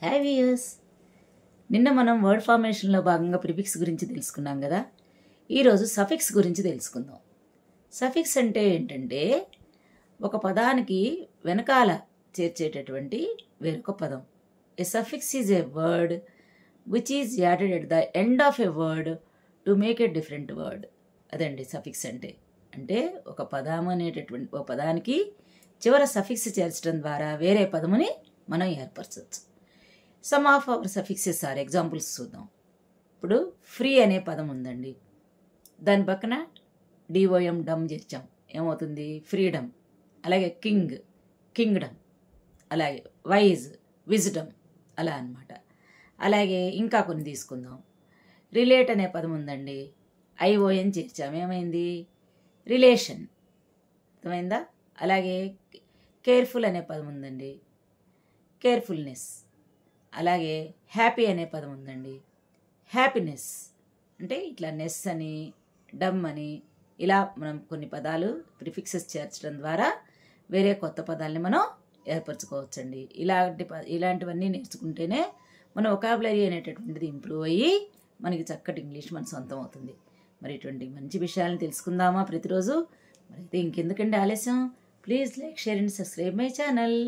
Have years. నిన్న మనం word ఫార్మేషన్లో భాగంగా ప్రిఫిక్స్ గురించి తెలుసుకున్నాం కదా. ఈరోజు సఫిక్స్ గురించి తెలుసుకుందాం. సఫిక్స్ అంటే ఏంటంటే ఒక పదానికి వెనకాల చేర్చేటటువంటి వేరొక పదం. A suffix is a word which is added at the end of a word to make a different word. అదండి సఫిక్స్ అంటే. అంటే ఒక పదం అనేటటువంటి ఒక పదానికి చివర సఫిక్స్ చేర్చడం ద్వారా వేరే పదముని మనం ఏర్పరచవచ్చు. Some of our suffixes are examples చూద్దాం. ఇప్పుడు ఫ్రీ అనే పదం ఉందండి, దాని పక్కన డిఓఎం డమ్ చేర్చాం, ఏమవుతుంది? ఫ్రీడమ్. అలాగే కింగ్, కింగ్డమ్. అలాగే వైజ్, విజ్డమ్. అలా అన్నమాట. అలాగే ఇంకా కొన్ని తీసుకుందాం. రిలేట్ అనే పదం ఉందండి, ఐఓఎన్ చేర్చాం, ఏమైంది? రిలేషన్. అర్థమైందా? అలాగే కేర్ఫుల్ అనే పదం ఉందండి, కేర్ఫుల్నెస్. అలాగే హ్యాపీ అనే పదం ఉందండి, హ్యాపీనెస్. అంటే ఇట్లా నెస్ అని, డమ్ అని, ఇలా మనం కొన్ని పదాలు ప్రిఫిక్సెస్ చేర్చడం ద్వారా వేరే కొత్త పదాలని మనం ఏర్పరచుకోవచ్చండి. ఇలాంటివన్నీ నేర్చుకుంటేనే మన వొకాబులరీ అనేటటువంటిది ఇంప్రూవ్ అయ్యి మనకి చక్కటి ఇంగ్లీష్ మన సొంతం అవుతుంది. మరి ఇటువంటి మంచి విషయాలను తెలుసుకుందామా ప్రతిరోజు? మరి అయితే ఇంకెందుకండి ఆలస్యం? Please like, share and subscribe my channel.